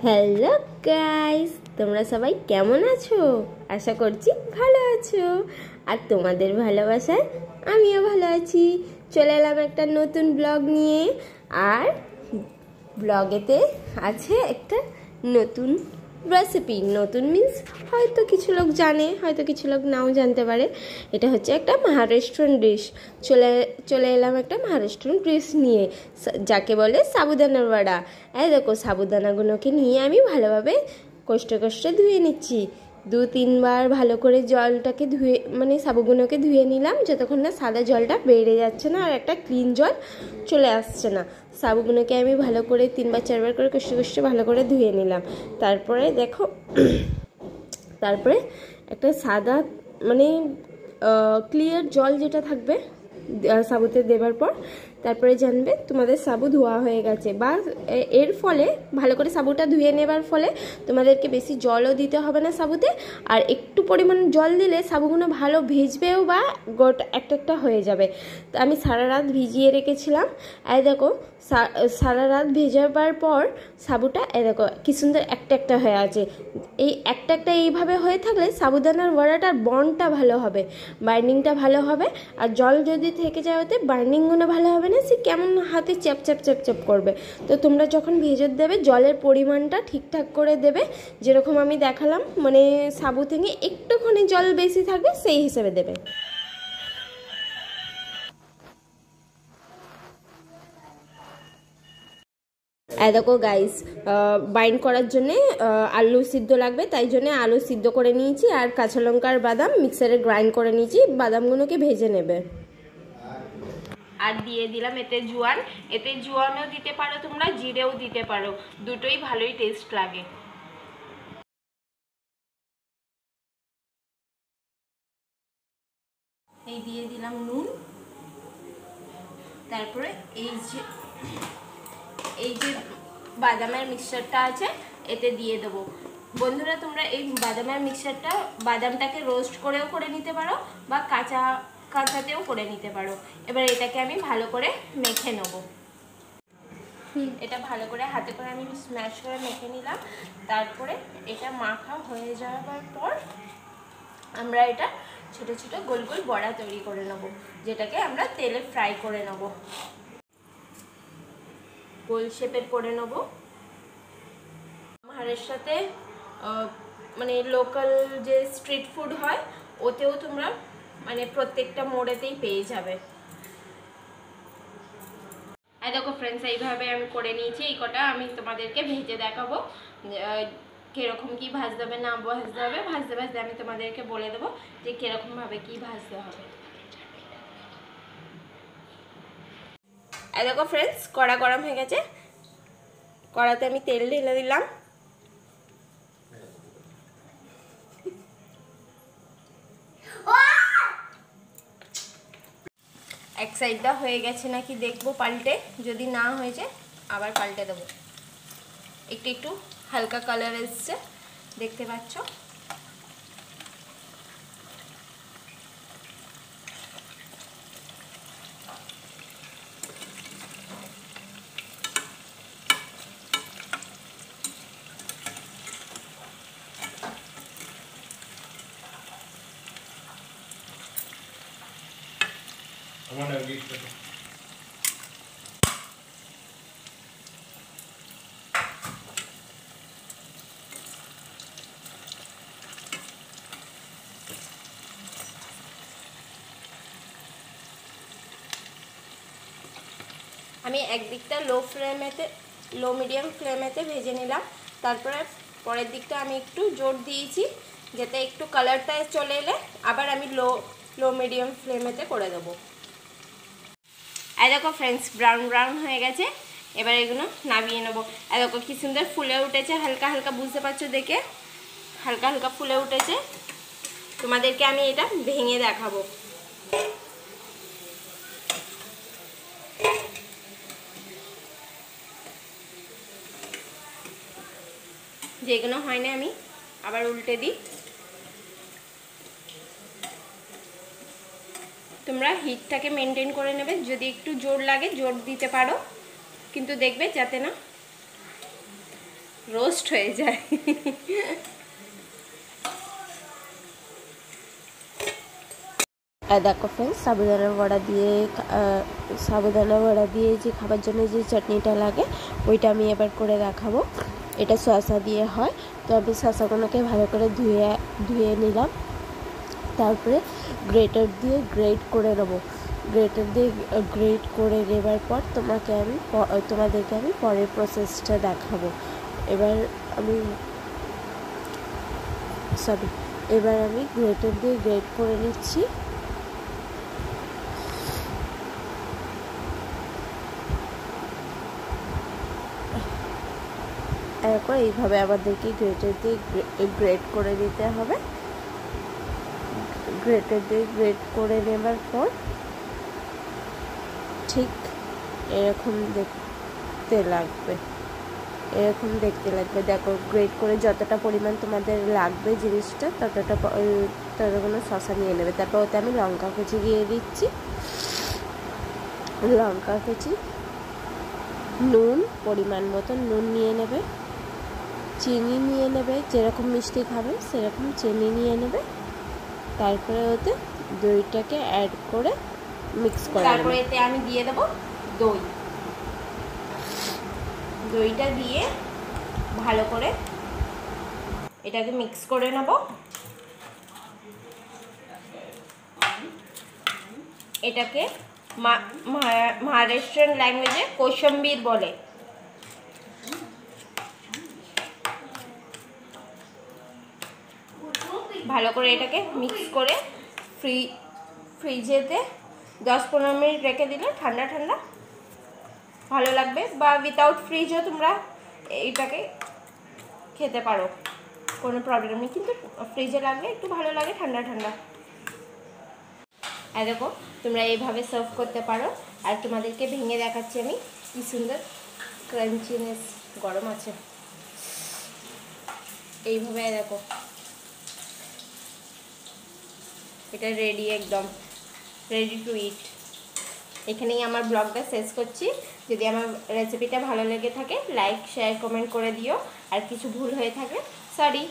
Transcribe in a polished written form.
Hello guys, তোমরা সবাই কেমন আছো? আশা করছি ভালো আছো। আর তোমাদের ভালোবাসায় আমিও ভালো আছি। চলে এলাম একটা নতুন ব্লগ নিয়ে। আর ব্লগেতে আছে একটা নতুন রেসিপি। নতুন মিন্স হয়তো কিছু লোক জানে, হয়তো কিছু লোক নাও জানতে পারে। এটা হচ্ছে একটা মহারাষ্ট্রিয়ান ডিশ। চলে এলাম একটা মহারাষ্ট্রিয়ান ডিশ নিয়ে, যাকে বলে সাবুদানার বড়া। এই দেখো, সাবুদানাগুলোকে নিয়ে আমি ভালোভাবে কষ্টে ধুয়ে নিচ্ছি। 2-3 বার ভালো করে জলটাকে ধুয়ে, মানে সাবুগুলোকে ধুয়ে নিলাম, যতক্ষণ না সাদা জলটা বেড়ে যাচ্ছে না আর একটা ক্লিন জল চলে আসছে না। সাবুগুলোকে আমি ভালো করে 3-4 বার করে কষ্টে ভালো করে ধুয়ে নিলাম। তারপরে দেখো, তারপরে একটা সাদা, মানে ক্লিয়ার জল যেটা থাকবে সাবুতে দেবার পর, তারপরে জানবে তোমাদের সাবু ধোয়া হয়ে গেছে। বা এর ফলে ভালো করে সাবুটা ধুয়ে নেবার ফলে তোমাদেরকে বেশি জলও দিতে হবে না সাবুতে। আর একটু পরিমাণ জল দিলে সাবুগুলো ভালো ভিজবেও বা গোটা একটা হয়ে যাবে। তো আমি সারা রাত ভিজিয়ে রেখেছিলাম। এই দেখো, সারা রাত ভেজাবার পর সাবুটা এই দেখো কি সুন্দর একটা হয়ে আছে। এই একটা এইভাবে হয়ে থাকলে সাবুদানার বড়াটার বন্ডটা ভালো হবে, বাইন্ডিংটা ভালো হবে। আর জল যদি থেকে যায় ওতে, বাইন্ডিংগুলো ভালো হবে না, সে কেমন হাতে চ্যাপ করবে। তো তোমরা যখন ভেজে দেবে, জলের পরিমাণটা ঠিকঠাক করে দেবে, যেরকম আমি দেখালাম, মানে সাবু থেকে একটুখানি জল বেশি থাকবে সেই হিসেবে দেবে। দেখো গাইস, বাইন্ড করার জন্যে আলু সিদ্ধ লাগবে, তাই জন্যে আলু সিদ্ধ করে নিয়েছি। আর কাঁচা লঙ্কার বাদাম মিক্সারে গ্রাইন্ড করে নিয়েছি, বাদামগুলোকে ভেজে নেবে। আর দিয়ে দিলাম এতে জোয়ান। এতে জোয়ানও দিতে পারো তোমরা, জিরেও দিতে পারো, দুটোই ভালোই টেস্ট লাগে। এই দিয়ে দিলাম নুন। তারপরে এই যে বাদামের মিক্সচারটা আছে এতে দিয়ে দেবো। বন্ধুরা, তোমরা এই বাদামের মিক্সচারটা, বাদামটাকে রোস্ট করেও করে নিতে পারো বা কাঁচাতেও করে নিতে পারো। এবার এটাকে আমি ভালো করে মেখে নেব। এটা ভালো করে হাতে করে আমি স্ম্যাশ করে মেখে নিলাম। তারপরে এটা মাখা হয়ে যাওয়ার পর আমরা এটা ছোট ছোট গোল গোল বড়া তৈরি করে নেব, যেটাকে আমরা তেলে ফ্রাই করে নেব। গোল শেপের করে নেব। মহারাষ্ট্রতে মানে লোকাল যে স্ট্রিট ফুড হয়, ওতেও তোমরা মানে প্রত্যেকটা মোড়েতেই পেয়ে যাবে। এই দেখো ফ্রেন্ডস, এইভাবে আমি করে নিয়েছি। এই কটা আমি তোমাদেরকে ভেজে দেখাবো কিরকম কি ভাজতে হবে না ভাজতে হবে। ভাজতে ভাজতে আমি তোমাদেরকে বলে দেবো যে কিরকম ভাবে কি ভাজতে হবে। এই দেখো ফ্রেন্ডস, কড়া গরম হয়ে গেছে। কড়াতে আমি তেল ঢেলে দিলাম। এক সাইডটা হয়ে গেছে নাকি দেখবো পাল্টে, যদি না হয়েছে আবার পাল্টে দেবো। একটু হালকা কালার এসছে, দেখতে পাচ্ছ। আমি একদিকটা লো মিডিয়াম ফ্লেমেতে ভেজে নিলাম। তারপরে পরের দিকটা আমি একটু জোর দিয়েছি, যাতে একটু কালারটা চলে এলে আবার আমি লো মিডিয়াম ফ্লেমেতে করে দেবো। এই দেখো ফ্রেন্ডস, ব্রাউন হয়ে গেছে। এবার এগুলো নামিয়ে নেবো। এই দেখো কি সুন্দর ফুলে উঠেছে, হালকা হালকা, বুঝতে পারছো দেখে হালকা হালকা ফুলে উঠেছে। তোমাদেরকে আমি এটা ভেঙে দেখাবো। যেগুলো হয় না আমি আবার উল্টে দিই। তোমরা হিটটাকে মেনটেন করে নেবে, যদি একটু জোর লাগে জোর দিতে পারো, কিন্তু দেখবে যাতে না রোস্ট হয়ে যায়। দেখো ফ্রেন্ডস, সাবুদানা বড়া দিয়ে যে খাবার জন্য যে চাটনিটা লাগে ওইটা আমি এবার করে দেখাবো। এটা শসা দিয়ে হয়, তো আমি শসাগুলোকে ভালো করে ধুয়ে নিলাম। তারপরে গ্রেটার দিয়ে গ্রেট করে নেবো। গ্রেট করে নেবার পর তোমাদেরকে আমি পরের প্রসেসটা দেখাবো। এবার আমি গ্রেটার দিয়ে গ্রেট করে নিচ্ছি। এরপর এইভাবে আমাদেরকে গ্রেটার দিয়ে গ্রেট করে নিতে হবে। গ্রেটার দিয়ে গ্রেট করে নেবার পর ঠিক এরকম দেখতে লাগবে। দেখো, গ্রেট করে যতটা পরিমাণ তোমাদের লাগবে জিনিসটা ততগুলো শসা নিয়ে নেবে। তারপর ওতে আমি লঙ্কা কুচি দিয়ে দিচ্ছি, লঙ্কা কুচি, নুন, পরিমাণ মতো নুন নিয়ে নেবে, চিনি নিয়ে নেবে, যেরকম মিষ্টি খাবে সেরকম চিনি নিয়ে নেবে। তারপরে ওতে দইটাকে অ্যাড করে মিক্স করে তারপরে এতে আমি দিয়ে দেবো দইটা দিয়ে ভালো করে এটাকে মিক্স করে নেব। এটাকে মহারাষ্ট্রিয়ান ল্যাঙ্গুয়েজে কোশম্বির বলে। ভালো করে এটাকে মিক্স করে ফ্রিজেতে 10-15 মিনিট রেখে দিলে ঠান্ডা ভালো লাগবে, বা উইথাউট ফ্রিজও তোমরা এইটাকে খেতে পারো, কোনো প্রবলেম নেই। কিন্তু ফ্রিজে লাগলে একটু ভালো লাগে ঠান্ডা। আর দেখো, তোমরা এইভাবে সার্ভ করতে পারো। আর তোমাদেরকে ভেঙে দেখাচ্ছি আমি কি সুন্দর ক্রাঞ্চিনেস, গরম আছে। এইভাবে দেখো, এটা রেডি, একদম রেডি টু ইট। এখানেই আমার ব্লগটা শেষ করছি। যদি আমার রেসিপিটা ভালো লেগে থাকে লাইক, শেয়ার, কমেন্ট করে দিও। আর কিছু ভুল হয়ে থাকলে সরি।